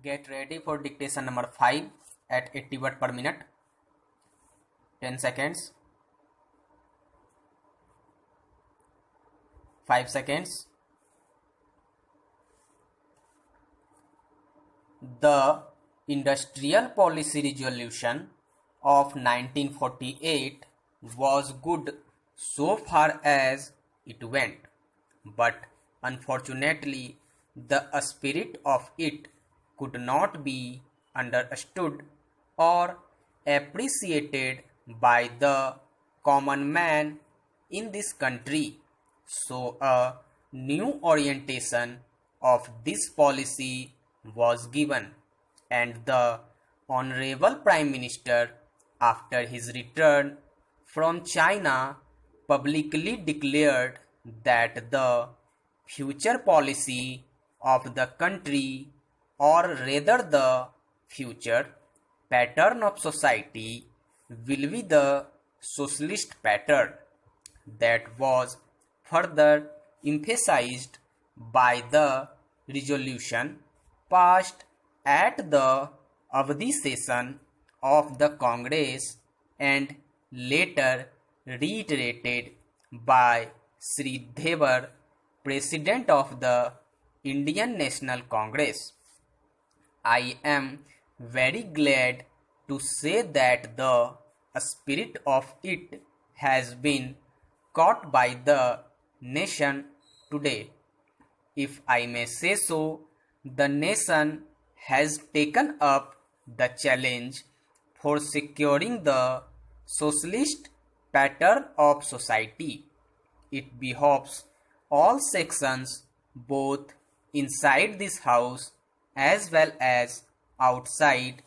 Get ready for dictation number 5 at 80 word per minute. 10 seconds. 5 seconds. The Industrial Policy Resolution of 1948 was good so far as it went, but unfortunately the spirit of it could not be understood or appreciated by the common man in this country. So a new orientation of this policy was given, and the Honorable Prime Minister, after his return from China, publicly declared that the future policy of the country, or rather the future pattern of society, will be the socialist pattern. That was further emphasized by the resolution passed at the Avdi session of the Congress and later reiterated by Sri Devar, President of the Indian National Congress. I am very glad to say that the spirit of it has been caught by the nation today. If I may say so, the nation has taken up the challenge for securing the socialist pattern of society. It behoves all sections, both inside this house as well as outside,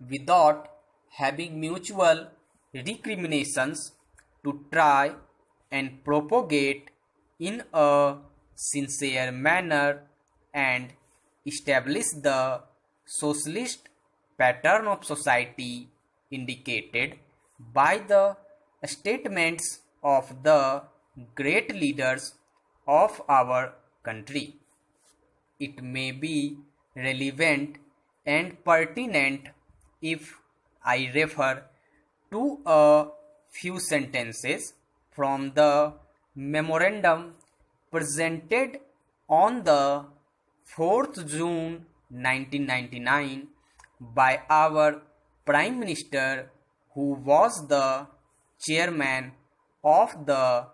without having mutual recriminations, to try and propagate in a sincere manner and establish the socialist pattern of society indicated by the statements of the great leaders of our country. It may be relevant and pertinent if I refer to a few sentences from the memorandum presented on the 4th June 1999 by our Prime Minister, who was the chairman of the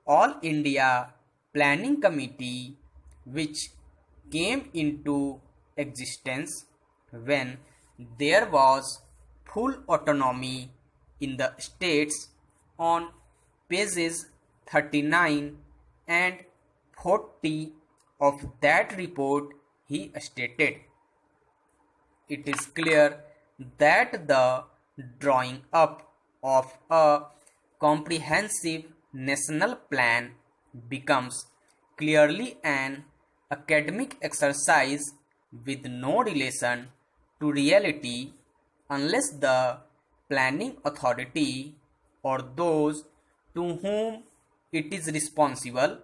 All India Planning Committee, which came into existence when there was full autonomy in the states. On pages 39 and 40 of that report, he stated, "It is clear that the drawing up of a comprehensive national plan becomes clearly an academic exercise with no relation to reality unless the planning authority or those to whom it is responsible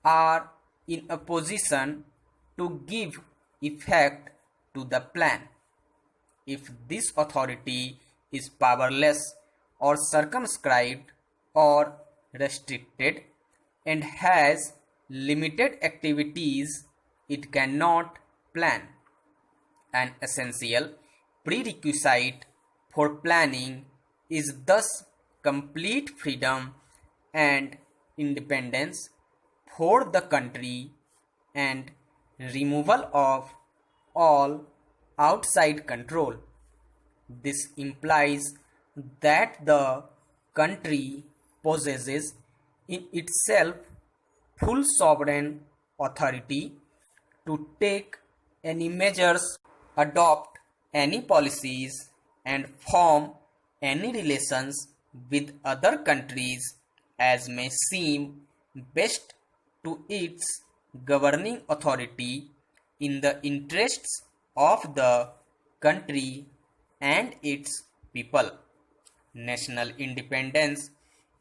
are in a position to give effect to the plan. If this authority is powerless or circumscribed or restricted and has limited activities, it cannot plan. An essential prerequisite for planning is thus complete freedom and independence for the country and removal of all outside control. This implies that the country possesses in itself full sovereign authority to take any measures, adopt any policies, and form any relations with other countries as may seem best to its governing authority in the interests of the country and its people. National independence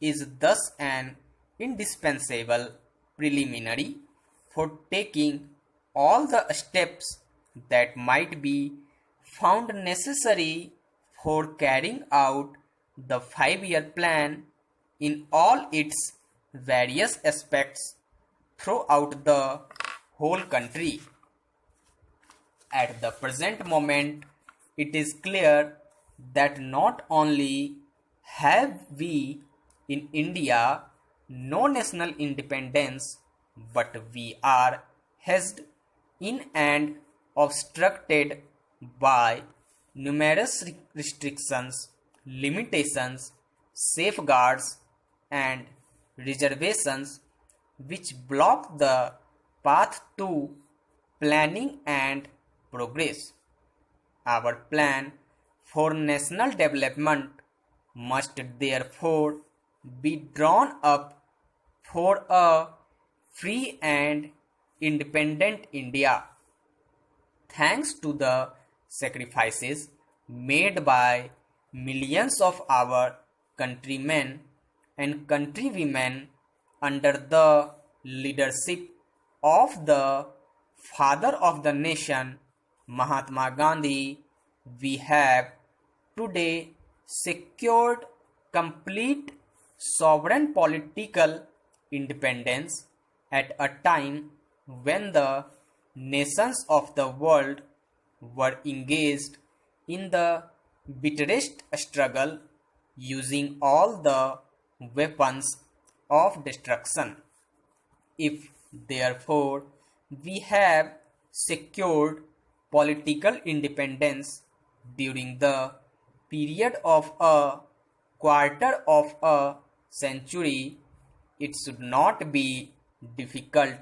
is thus an indispensable preliminary for taking all the steps that might be found necessary for carrying out the 5-year plan in all its various aspects throughout the whole country. At the present moment, it is clear that not only have we in India no national independence, but we are hedged in and obstructed by numerous restrictions, limitations, safeguards, and reservations which block the path to planning and progress. Our plan for national development must therefore be drawn up for a free and independent India. Thanks to the sacrifices made by millions of our countrymen and countrywomen under the leadership of the father of the nation, Mahatma Gandhi, we have today secured complete sovereign political independence at a time when the nations of the world were engaged in the bitterest struggle, using all the weapons of destruction. If therefore we have secured political independence during the period of a quarter of a century, it should not be difficult,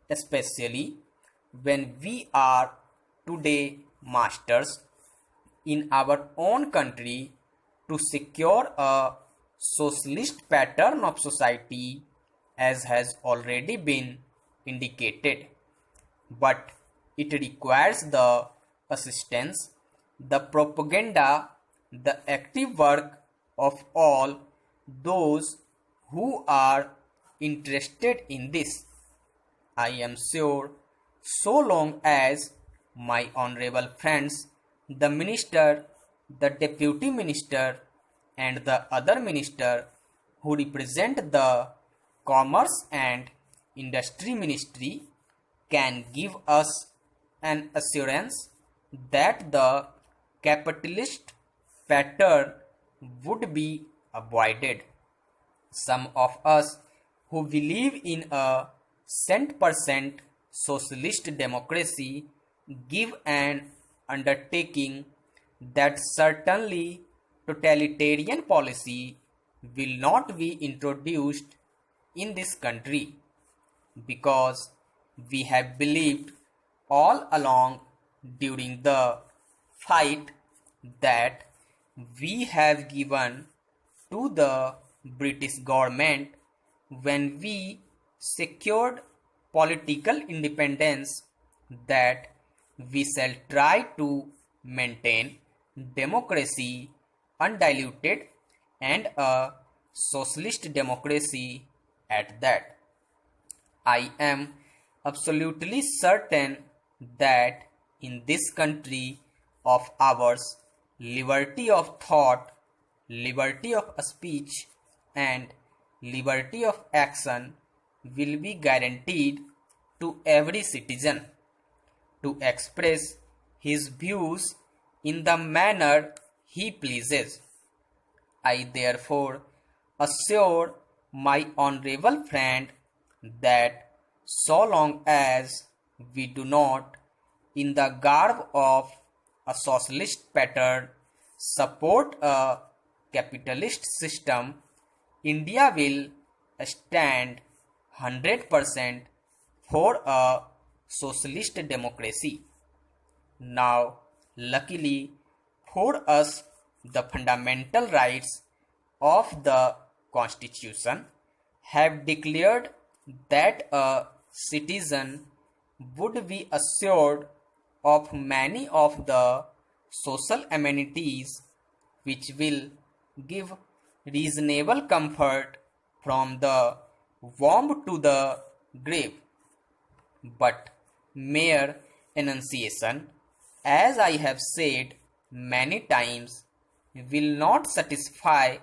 especially when we are today masters in our own country, to secure a socialist pattern of society, as has already been indicated. But it requires the assistance, the propaganda, the active work of all those who are interested in this. I am sure so long as my honorable friends, the minister, the deputy minister, and the other minister who represent the commerce and industry ministry can give us an assurance that the capitalist pattern would be avoided. Some of us who believe in a 100% socialist democracy give an undertaking that certainly totalitarian policy will not be introduced in this country, because we have believed all along during the fight that we have given to the British government when we secured political independence, that we shall try to maintain democracy undiluted and a socialist democracy at that. I am absolutely certain that in this country of ours, liberty of thought, liberty of speech, and liberty of action will be guaranteed to every citizen to express his views in the manner he pleases. I therefore assure my honorable friend that so long as we do not, in the garb of a socialist pattern, support a capitalist system, India will stand 100% for a socialist democracy. Now, luckily for us, the fundamental rights of the Constitution have declared that a citizen would be assured of many of the social amenities which will give reasonable comfort from the womb to the grave. But mere enunciation as I have said many times, will not satisfy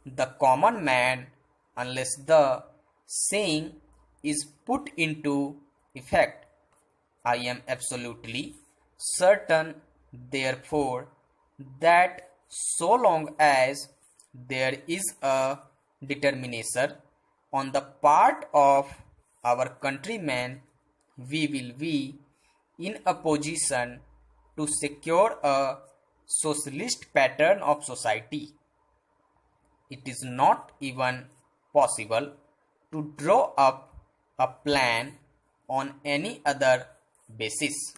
the common man unless the saying is put into effect. I am absolutely certain, therefore, that so long as there is a determination on the part of our countrymen, we will be in a position to secure a socialist pattern of society. It is not even possible to draw up a plan on any other basis.